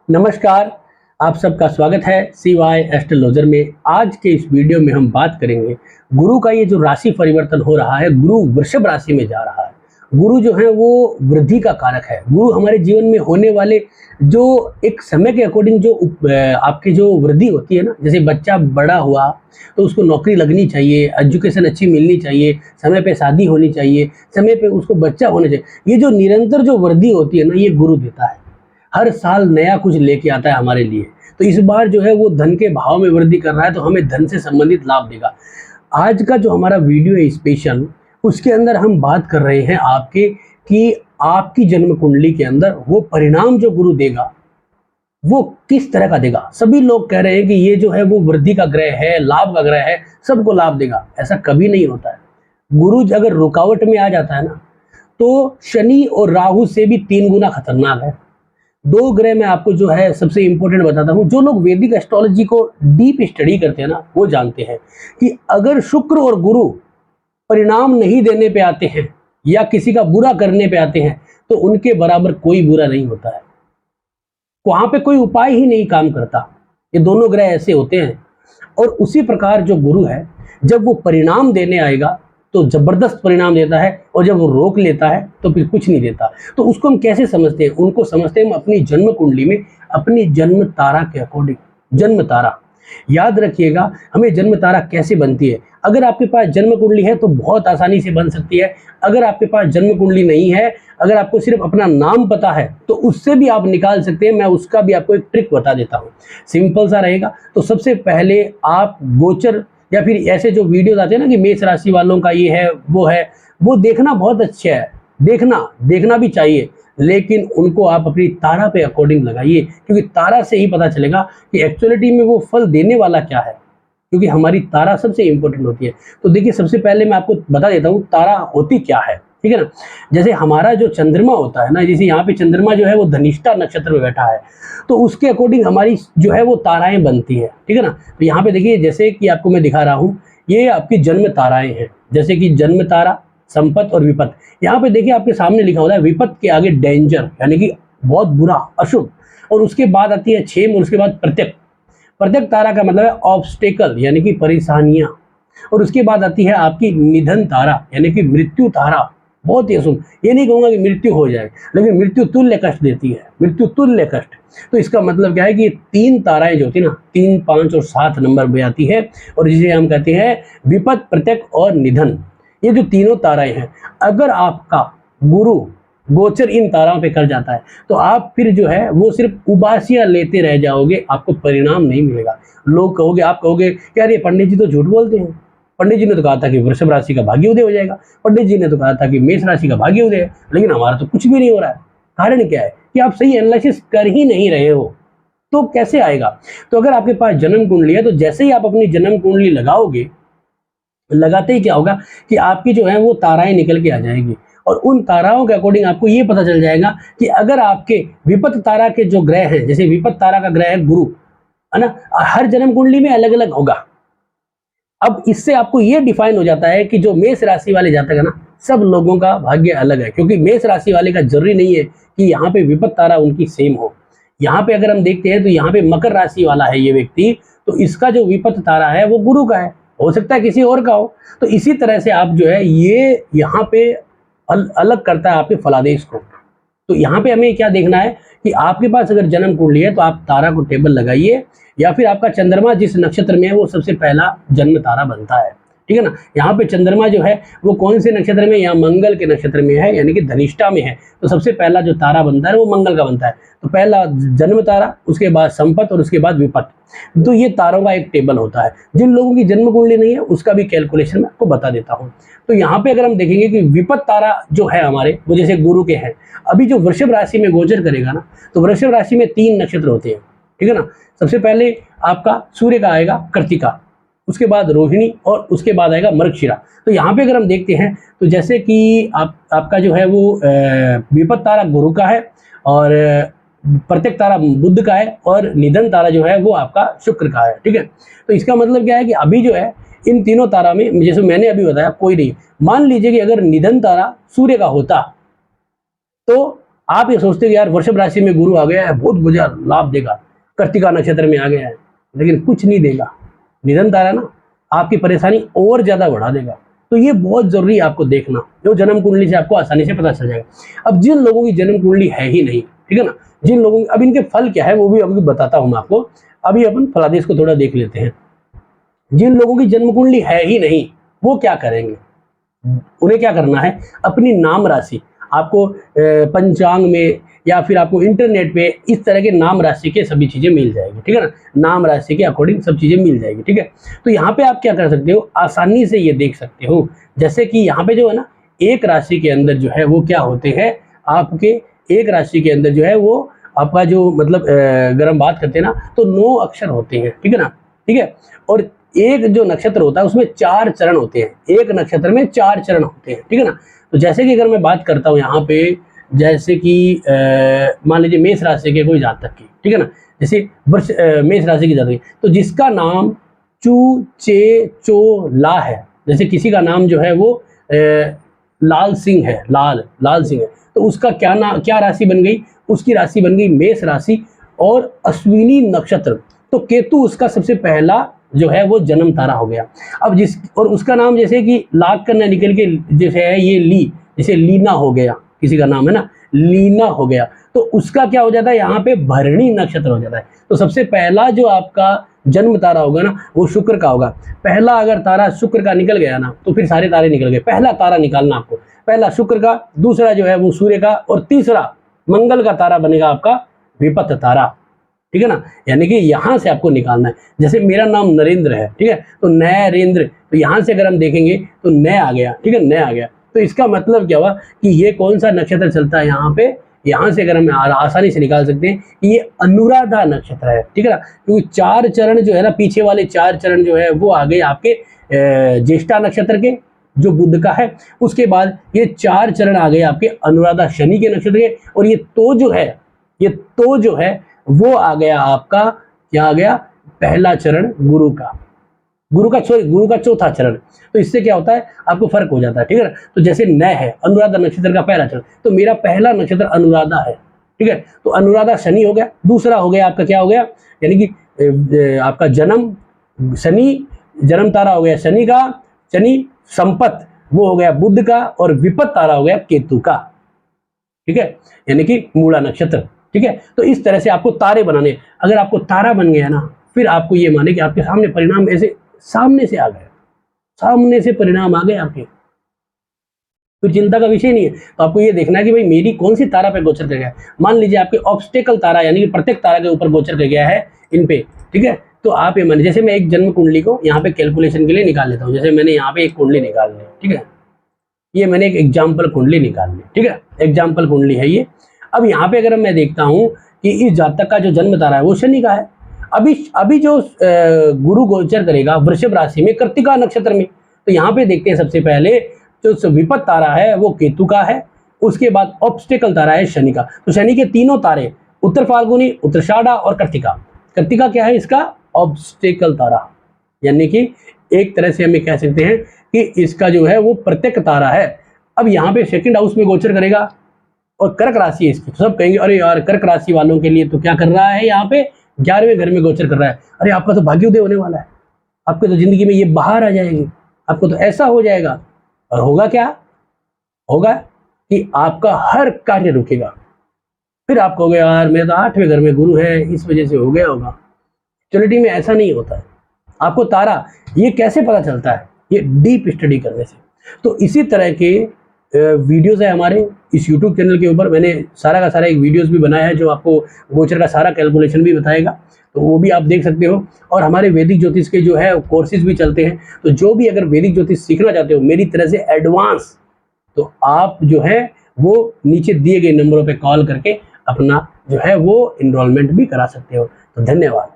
नमस्कार, आप सबका स्वागत है CY एस्ट्रोलॉजर में। आज के इस वीडियो में हम बात करेंगे गुरु का ये जो राशि परिवर्तन हो रहा है, गुरु वृषभ राशि में जा रहा है। गुरु जो है वो वृद्धि का कारक है। गुरु हमारे जीवन में होने वाले जो एक समय के अकॉर्डिंग जो आपकी जो वृद्धि होती है ना, जैसे बच्चा बड़ा हुआ तो उसको नौकरी लगनी चाहिए, एजुकेशन अच्छी मिलनी चाहिए, समय पे शादी होनी चाहिए, समय पे उसको बच्चा होना चाहिए। ये जो निरंतर जो वृद्धि होती है ना, ये गुरु देता है। हर साल नया कुछ लेके आता है हमारे लिए। तो इस बार जो है वो धन के भाव में वृद्धि कर रहा है, तो हमें धन से संबंधित लाभ देगा। आज का जो हमारा वीडियो है स्पेशल, उसके अंदर हम बात कर रहे हैं आपके कि आपकी जन्म कुंडली के अंदर वो परिणाम जो गुरु देगा वो किस तरह का देगा। सभी लोग कह रहे हैं कि ये जो है वो वृद्धि का ग्रह है, लाभ का ग्रह है, सबको लाभ देगा। ऐसा कभी नहीं होता है। गुरु अगर रुकावट में आ जाता है ना, तो शनि और राहु से भी 3 गुना खतरनाक है। 2 ग्रह में आपको जो है सबसे इंपॉर्टेंट बताता हूँ। जो लोग वैदिक एस्ट्रोलॉजी को डीप स्टडी करते हैं ना, वो जानते हैं कि अगर शुक्र और गुरु परिणाम नहीं देने पे आते हैं या किसी का बुरा करने पे आते हैं, तो उनके बराबर कोई बुरा नहीं होता है। वहां पे कोई उपाय ही नहीं काम करता। ये दोनों ग्रह ऐसे होते हैं। और उसी प्रकार जो गुरु है, जब वो परिणाम देने आएगा तो जबरदस्त परिणाम देता है, और जब वो रोक लेता है तो फिर कुछ नहीं देता। तो उसको हम कैसे समझते हैं? उनको समझते हैं हम अपनी जन्म कुंडली में, अपनी जन्म तारा के अकॉर्डिंग। जन्म तारा याद रखिएगा, हमें जन्म तारा कैसे बनती है। अगर आपके पास जन्म कुंडली है तो बहुत आसानी से बन सकती है। अगर आपके पास जन्म कुंडली नहीं है, अगर आपको सिर्फ अपना नाम पता है, तो उससे भी आप निकाल सकते हैं। मैं उसका भी आपको एक ट्रिक बता देता हूँ, सिंपल सा रहेगा। तो सबसे पहले आप गोचर या फिर ऐसे जो वीडियोज आते हैं ना कि मेष राशि वालों का ये है, वो देखना बहुत अच्छा है। देखना भी चाहिए, लेकिन उनको आप अपनी तारा पे अकॉर्डिंग लगाइए, क्योंकि तारा से ही पता चलेगा कि एक्चुअलिटी में वो फल देने वाला क्या है, क्योंकि हमारी तारा सबसे इंपॉर्टेंट होती है। तो देखिए, सबसे पहले मैं आपको बता देता हूँ तारा होती क्या है, ठीक है ना। जैसे हमारा जो चंद्रमा होता है ना, जैसे यहाँ पे चंद्रमा जो है वो धनिष्ठा नक्षत्र में बैठा है, तो उसके अकॉर्डिंग हमारी जो है वो ताराएं बनती है, ठीक है ना। तो यहाँ पे देखिए, जैसे कि आपको मैं दिखा रहा हूँ, ये आपकी जन्म ताराएं हैं। जैसे कि जन्म तारा, संपत और विपत। यहाँ पे देखिए आपके सामने लिखा होता है विपत के आगे डेंजर, यानी कि बहुत बुरा, अशुभ। और उसके बाद आती है क्षेम, और उसके बाद प्रत्यक। प्रत्यक तारा का मतलब है ऑब्स्टेकल, यानी कि परेशानियां। और उसके बाद आती है आपकी निधन तारा, यानी कि मृत्यु तारा। बहुत ही अशुभ। ये नहीं कहूंगा कि मृत्यु हो जाए, लेकिन मृत्यु तुल्य कष्ट देती है, मृत्यु तुल्य कष्ट। तो इसका मतलब क्या है कि ये 3 ताराएं जो होती है ना, 3, 5 और 7 नंबर में आती है, और जिसे हम कहते हैं विपत, प्रत्यक और निधन। ये जो तीनों ताराएं हैं, अगर आपका गुरु गोचर इन ताराओं पे कर जाता है, तो आप फिर जो है वो सिर्फ उबासियां लेते रह जाओगे, आपको परिणाम नहीं मिलेगा। आप कहोगे कि यार ये पंडित जी तो झूठ बोलते हैं। पंडित जी ने तो कहा था कि वृषभ राशि का भाग्योदय हो जाएगा, पंडित जी ने तो कहा था कि मेष राशि का भाग्योदय है, लेकिन हमारा तो कुछ भी नहीं हो रहा है। कारण क्या है कि आप सही एनालिसिस कर ही नहीं रहे हो, तो कैसे आएगा? तो अगर आपके पास जन्म कुंडली है, तो जैसे ही आप अपनी जन्म कुंडली लगाओगे, लगाते ही क्या होगा कि आपकी जो है वो ताराएं निकल के आ जाएगी, और उन ताराओं के अकॉर्डिंग आपको ये पता चल जाएगा कि अगर आपके विपत तारा के जो ग्रह हैं, जैसे विपत तारा का ग्रह है गुरु, है ना, हर जन्म कुंडली में अलग अलग होगा। अब इससे आपको ये डिफाइन हो जाता है कि जो मेष राशि वाले जातक है ना, सब लोगों का भाग्य अलग है, क्योंकि मेष राशि वाले का जरूरी नहीं है कि यहाँ पे विपत तारा उनकी सेम हो। यहाँ पे अगर हम देखते हैं तो यहाँ पे मकर राशि वाला है ये व्यक्ति, तो इसका जो विपत तारा है वो गुरु का है, हो सकता है किसी और का हो। तो इसी तरह से आप जो है ये यहाँ पे अलग करता है आपके फलादेश को। तो यहाँ पे हमें क्या देखना है कि आपके पास अगर जन्म कुंडली है, तो आप तारा को टेबल लगाइए, या फिर आपका चंद्रमा जिस नक्षत्र में है वो सबसे पहला जन्म तारा बनता है, ठीक है ना। यहाँ पे चंद्रमा जो है वो कौन से नक्षत्र में? यहाँ मंगल के नक्षत्र में है, यानी कि धनिष्ठा में है। तो सबसे पहला जो तारा बनता है वो मंगल का बनता है। तो पहला जन्म तारा, उसके बाद संपत, और उसके बाद विपत। तो ये तारों का एक टेबल होता है। जिन लोगों की जन्म कुंडली नहीं है उसका भी कैलकुलेशन मैं आपको बता देता हूँ। तो यहाँ पे अगर हम देखेंगे कि विपत तारा जो है हमारे, वो जैसे गुरु के हैं, अभी जो वृषभ राशि में गोचर करेगा ना, तो वृषभ राशि में 3 नक्षत्र होते हैं, ठीक है ना। सबसे पहले आपका सूर्य का आएगा कृत्तिका, उसके बाद रोहिणी, और उसके बाद आएगा मृगशिरा। तो यहाँ पे अगर हम देखते हैं तो जैसे कि आपका जो है वो विपत तारा गुरु का है, और प्रत्येक तारा बुध का है, और निधन तारा जो है वो आपका शुक्र का है, ठीक है। तो इसका मतलब क्या है कि अभी जो है इन तीनों तारा में, जैसे मैंने अभी बताया, कोई नहीं। मान लीजिए कि अगर निधन तारा सूर्य का होता, तो आप ये सोचते हो यार वृषभ राशि में गुरु आ गया है, बहुत बढ़िया लाभ देगा, कृत्तिका नक्षत्र में आ गया है, लेकिन कुछ नहीं देगा। निधन तारा ना आपकी परेशानी और ज्यादा बढ़ा देगा। तो ये बहुत जरूरी है आपको देखना, जो जन्म कुंडली से आपको आसानी से पता चल जाएगा। अब जिन लोगों की जन्म कुंडली है ही नहीं, ठीक है ना, जिन लोगों की, अब इनके फल क्या है वो भी अभी बताता हूं मैं आपको। अभी अपन फलादेश को थोड़ा देख लेते हैं। जिन लोगों की जन्म कुंडली है ही नहीं, वो क्या करेंगे? उन्हें क्या करना है, अपनी नाम राशि आपको पंचांग में या फिर आपको इंटरनेट पे इस तरह के नाम राशि के सभी चीजें मिल जाएगी, ठीक है ना, नाम राशि के अकॉर्डिंग सब चीजें मिल जाएगी, ठीक है। तो यहाँ पे आप क्या कर सकते हो, आसानी से ये देख सकते हो। जैसे कि यहाँ पे जो है ना, एक राशि के अंदर जो है वो क्या होते हैं, आपके एक राशि के अंदर जो है वो आपका जो मतलब अगर हम बात करते हैं ना, तो 9 अक्षर होते हैं, ठीक है ना, ठीक है। और एक जो नक्षत्र होता है उसमें 4 चरण होते हैं, एक नक्षत्र में 4 चरण होते हैं, ठीक है ना। तो जैसे कि अगर मैं बात करता हूँ यहाँ पे, जैसे कि मान लीजिए मेष राशि के कोई जातक की, ठीक है ना, जैसे मेष राशि की जातक, तो जिसका नाम चू चे चो ला है, जैसे किसी का नाम जो है वो लाल सिंह है, लाल सिंह है, तो उसका क्या राशि बन गई, उसकी राशि बन गई मेष राशि और अश्विनी नक्षत्र। तो केतु उसका सबसे पहला जो है वो जन्म तारा हो गया। अब और उसका नाम जैसे कि लाख का न निकल के जैसे है ये जैसे लीना हो गया, किसी का नाम है ना लीना हो गया, तो उसका क्या हो जाता है, यहाँ पे भरणी नक्षत्र हो जाता है। तो सबसे पहला जो आपका जन्म तारा होगा ना वो शुक्र का होगा। पहला अगर तारा शुक्र का निकल गया ना तो फिर सारे तारे निकल गए। पहला तारा निकालना आपको, पहला शुक्र का, दूसरा जो है वो सूर्य का, और तीसरा मंगल का तारा बनेगा आपका विपत्त तारा, ठीक है ना। यानी कि यहां से आपको निकालना है। जैसे मेरा नाम नरेंद्र है, ठीक है, तो नरेंद्र, तो यहां से अगर हम देखेंगे तो न आ गया, ठीक है, न आ गया। तो इसका मतलब क्या हुआ कि ये कौन सा नक्षत्र चलता है यहाँ पे, यहां से अगर हम आसानी से निकाल सकते हैं कि ये अनुराधा नक्षत्र है, ठीक है ना। क्योंकि 4 चरण जो है ना, पीछे वाले 4 चरण जो है वो आ गए आपके ज्येष्ठा नक्षत्र के, जो बुध का है। उसके बाद ये 4 चरण आ गए आपके अनुराधा शनि के नक्षत्र के, और ये तो जो है वो आ गया आपका, क्या आ गया, पहला चरण गुरु का चौथा चरण। तो इससे क्या होता है, आपको फर्क हो जाता है, ठीक है ना। तो जैसे न है अनुराधा नक्षत्र का पहला चरण, तो मेरा पहला नक्षत्र अनुराधा है, ठीक है, तो अनुराधा शनि हो गया। दूसरा हो गया आपका क्या हो गया, यानी कि आपका जन्म शनि, जन्म तारा हो गया शनि का, शनि संपत वो हो गया बुध का, और विपत तारा हो गया केतु का, ठीक है, यानी कि मूला नक्षत्र, ठीक है। तो इस तरह से आपको तारे बनाने, अगर आपको तारा बन गया ना, फिर आपको ये माने कि आपके सामने परिणाम ऐसे सामने से आ गए, सामने से परिणाम आ गए आपके, फिर चिंता का विषय नहीं है। तो आपको ये देखना है कि भाई मेरी कौन सी तारा पे गोचर कर गया है। मान लीजिए आपके ऑब्स्टेकल तारा, यानी कि प्रत्येक तारा के ऊपर गोचर कर गया है इन पे, ठीक है। तो आप ये मान, जैसे मैं एक जन्म कुंडली को यहाँ पे कैलकुलेशन के लिए निकाल लेता हूँ। जैसे मैंने यहाँ पे एक कुंडली निकाल ली, ठीक है, ये मैंने एक एग्जाम्पल कुंडली निकाल ली, ठीक है, एग्जाम्पल कुंडली है ये। अब यहाँ पे अगर मैं देखता हूँ कि इस जातक का जो जन्म तारा है वो शनि का है। अभी जो गुरु गोचर करेगा वृषभ राशि में कृत्तिका नक्षत्र में, तो यहाँ पे देखते हैं सबसे पहले जो विपत तारा है वो केतु का है, उसके बाद ऑब्स्टेकल तारा है शनि का। तो शनि के तीनों तारे उत्तर फाल्गुनी, उत्तराषाढ़ा और कृत्तिका। कृत्तिका क्या है, इसका ऑब्स्टेकल तारा, यानी कि एक तरह से हमें कह सकते हैं कि इसका जो है वो प्रत्येक तारा है। अब यहाँ पे सेकंड हाउस में गोचर करेगा और कर्क राशि है इसकी, तो सब कहेंगे अरे यार कर्क राशि वालों के लिए तो क्या कर रहा है, यहाँ पे 11वें घर में गोचर कर रहा है, अरे आपका तो भाग्योदय होने वाला है, आपके तो जिंदगी में ये बाहर आ जाएगी, आपको तो ऐसा हो जाएगा। और होगा क्या, होगा कि आपका हर कार्य रुकेगा। फिर आप कहोगे यार मेरे तो 8वें घर में गुरु है, इस वजह से हो गया होगा। एक्चुअलिटी में ऐसा नहीं होता है। आपको तारा ये कैसे पता चलता है, ये डीप स्टडी करने से। तो इसी तरह के वीडियोस है हमारे इस यूट्यूब चैनल के ऊपर। मैंने सारा का सारा एक वीडियोस भी बनाया है जो आपको गोचर का सारा कैलकुलेशन भी बताएगा, तो वो भी आप देख सकते हो। और हमारे वैदिक ज्योतिष के जो है कोर्सेज भी चलते हैं, तो जो भी अगर वैदिक ज्योतिष सीखना चाहते हो मेरी तरह से एडवांस, तो आप जो है वो नीचे दिए गए नंबरों पे कॉल करके अपना जो है वो इनरोलमेंट भी करा सकते हो। तो धन्यवाद।